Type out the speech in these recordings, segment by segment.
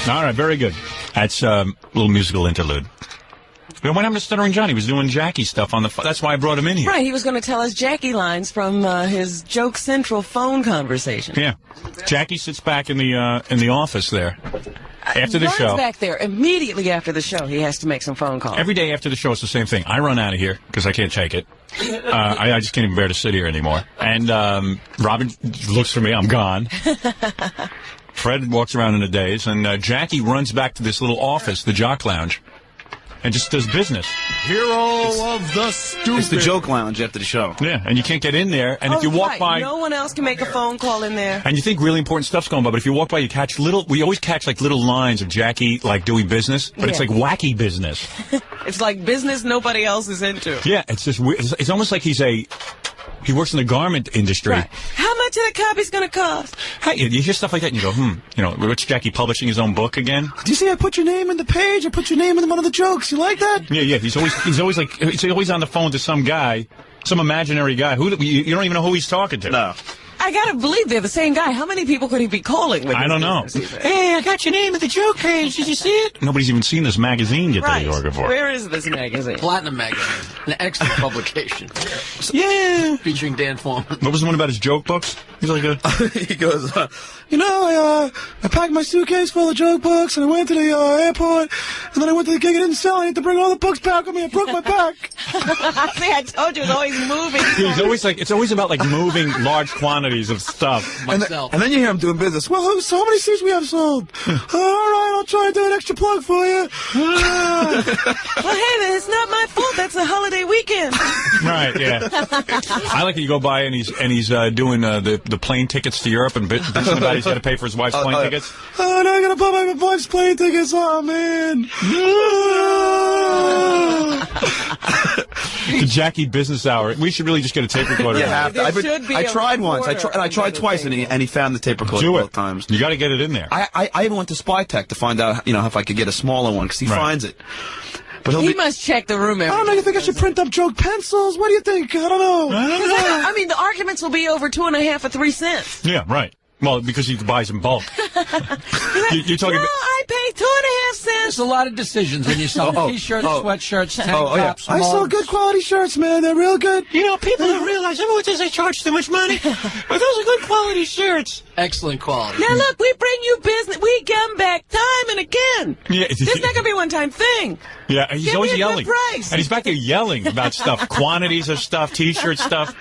All right, very good. That's a little musical interlude. What happened to Stuttering John? He was doing Jackie stuff on the phone. That's why I brought him in here. Right, he was going to tell us Jackie lines from his Joke Central phone conversation. Yeah. Jackie sits back in the office there after the show. Back there immediately after the show. He has to make some phone calls. Every day after the show, it's the same thing. I run out of here because I can't take it. I just can't even bear to sit here anymore. And Robin looks for me. I'm gone. Fred walks around in a daze, and Jackie runs back to this little office, the Jock Lounge, and just does business. Hero of the stupid. It's the Joke Lounge after the show. Yeah, and you can't get in there. And if you walk by, no one else can make a phone call in there. And you think really important stuff's going by, but if you walk by, you catch we always catch like little lines of Jackie like doing business, but it's like wacky business. It's like business nobody else is into. Yeah, it's just weird. It's almost like he works in the garment industry. Right. How much are the copies going to cost? Hey, you hear stuff like that and you go, what's Jackie publishing his own book again? Do you see I put your name in the page? I put your name in one of the jokes. You like that? Yeah. He's always on the phone to some guy, some imaginary guy who you don't even know who he's talking to. No. I gotta believe they're the same guy. How many people could he be calling with? I don't know. Hey, I got your name at the joke page. Did you see it? Nobody's even seen this magazine yet that he's working for. Where is this magazine? Platinum Magazine. An excellent publication. Yeah. Featuring Dan Foreman. What was the one about his joke books? He's like he goes, I packed my suitcase full of joke books, and I went to the airport, and then I went to the gig. I didn't sell. I had to bring all the books back with me. I broke my back. See, I told you, it's always moving. He's always it's always about like moving large quantities of stuff. And then you hear him doing business. Well, so many seats we have sold. All right, I'll try and do an extra plug for you. Well, hey, it's not my fault. That's a holiday weekend. Right, yeah. I like that you go by and he's doing the plane tickets to Europe and bitching about he's got to pay for his wife's plane tickets. Oh, now I got to buy my wife's plane tickets. Oh, man. The Jackie business hour. We should really just get a tape recorder. Yeah, I tried once. I tried twice, and he found the tape recorder both times. You got to get it in there. I even went to Spy Tech to find out, if I could get a smaller one, because he finds it. But he must check the room every I don't know. You think I should print up joke pencils? What do you think? I don't know. I mean, the arguments will be over 2.5 or 3 cents. Yeah, right. Well, because he buys in bulk. You're talking about... I pay 2.5 cents. There's a lot of decisions when you sell T-shirts, sweatshirts, tank tops, I sell good quality shirts, man. They're real good. People don't realize everyone says I charge too much money, but those are good quality shirts. Excellent quality. Now look, we bring you business. We come back time and again. Yeah, it's not going to be a one-time thing. Yeah, he's always yelling. Price. And he's back there yelling about stuff, quantities of stuff, T-shirt stuff.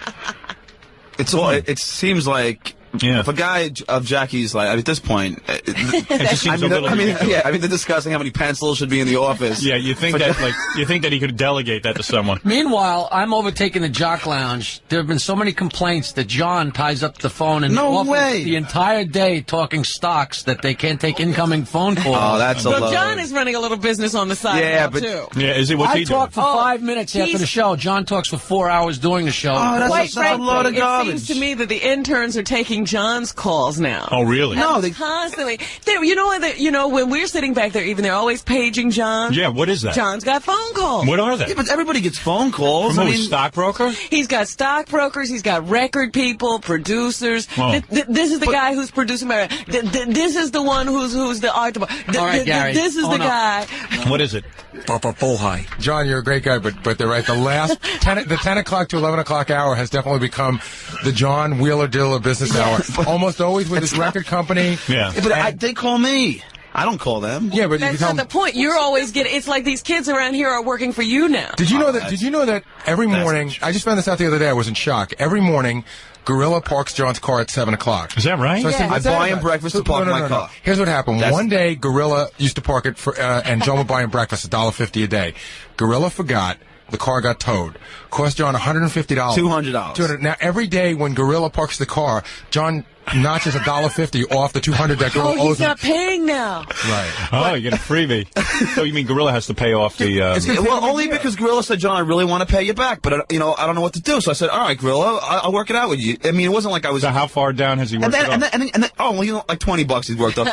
It seems like... Yeah. If a guy of Jackie's, at this point, it just seems they're discussing how many pencils should be in the office. Yeah, you think that he could delegate that to someone. Meanwhile, I'm overtaking the Jock Lounge. There have been so many complaints that John ties up the phone and offers the entire day talking stocks that they can't take incoming phone calls. Oh, that's a load. John is running a little business on the side too. Yeah, is he? What's he doing? I talk for 5 minutes after the show. John talks for 4 hours during the show. Oh, that's a load of garbage. It seems to me that the interns are taking John's calls now. Oh, really? No, they constantly. When we're sitting back there, even they're always paging John. Yeah, what is that? John's got phone calls. What are they? Yeah, but everybody gets phone calls. From stockbroker? He's got stockbrokers. He's got record people, producers. This is the guy who's producing my. This is the one who's the art. All right, Gary. This is the guy. What is it? Hi. John, you're a great guy, but they're right. The last 10 o'clock to 11 o'clock hour has definitely become the John Wheeler Diller business hour. Almost always with his record company. Yeah. But they call me. I don't call them. Yeah, but that's not the point. You're always getting. It's like these kids around here are working for you now. Did you know that every morning? I just found this out the other day. I was in shock. Every morning, Gorilla parks John's car at 7 o'clock. Is that right? So I buy him breakfast to park my car. Here's what happened. One day, Gorilla used to park it for, and John would buy him breakfast, $1.50 a day. Gorilla forgot. The car got towed. Cost John $150. $200. Now, every day when Gorilla parks the car, John notches $1.50 off the $200 that Gorilla owes him. He's not paying now. Right. Oh, you get a freebie. So you mean Gorilla has to pay off the... Well, only because Gorilla said, John, I really want to pay you back, but, I don't know what to do. So I said, all right, Gorilla, I'll work it out with you. I mean, it wasn't like I was... So how far down has he worked it up? And then, like $20 he's worked up.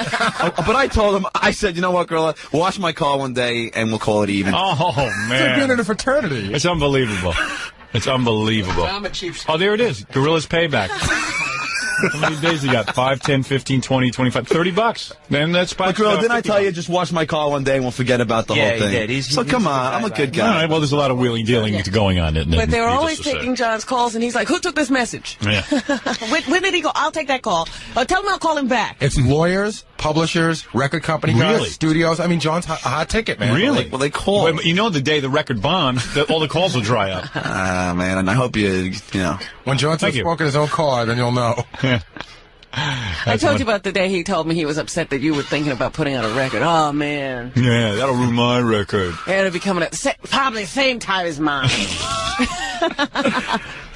But I told him, I said, you know what, Gorilla, wash my car one day and we'll call it even. Oh, man. It's like being in a fraternity. It's unbelievable. It's unbelievable. I'm a cheap. Oh, there it is. Gorilla's payback. How many days you got? 5, 10, 15, 20, 25, $30. Then that's But Gorilla, didn't I tell you just wash my car one day and we'll forget about the whole thing? Yeah, he did. So come on, I'm a good guy. All right, well, there's a lot of wheeling dealing going on. But they're always taking John's calls, and he's like, "Who took this message? Yeah. when did he go? I'll take that call. Tell him I'll call him back." It's lawyers, publishers, record company guys, Really? studios. I mean, John's a hot ticket, man. Really? Well, they call. Well, you know, the day the record bombs, all the calls will dry up. Man, and I hope you know. When John starts smoking his own car, then you'll know. I told you about the day he told me he was upset that you were thinking about putting out a record. Oh, man. Yeah, that'll ruin my record. Yeah, it'll be coming at probably the same time as mine.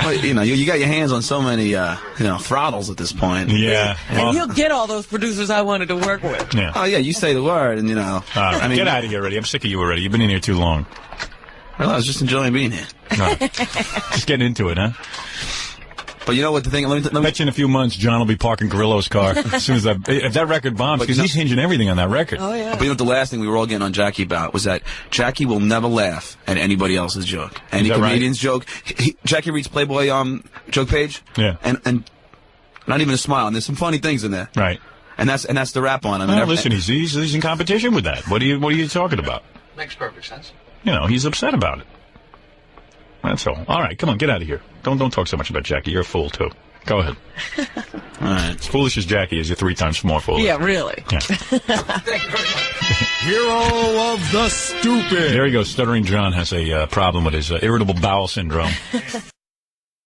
Well, you know, you got your hands on so many, throttles at this point. Yeah. And he'll get all those producers I wanted to work with. Yeah. Oh, yeah, you say the word, and, All right, get out of here already. I'm sick of you already. You've been in here too long. Well, I was just enjoying being here. No. Just getting into it, huh? But you know what the thing? Let me bet you in a few months, John will be parking Grillo's car as soon as if that record bombs, because he's hinging everything on that record. Oh, yeah. But you know what the last thing we were all getting on Jackie about was that Jackie will never laugh at anybody else's joke. Any comedian's joke. Jackie reads Playboy joke page. Yeah. And not even a smile. And there's some funny things in there. Right. And that's the rap on. I mean, listen, he's in competition with that. What are you talking about? Makes perfect sense. You know, he's upset about it. That's all. All right, come on, get out of here. Don't talk so much about Jackie. You're a fool, too. Go ahead. All right. As foolish as Jackie is, you're 3 times more foolish. Yeah, really. Yeah. Hero of the stupid. There he goes. Stuttering John has a problem with his irritable bowel syndrome.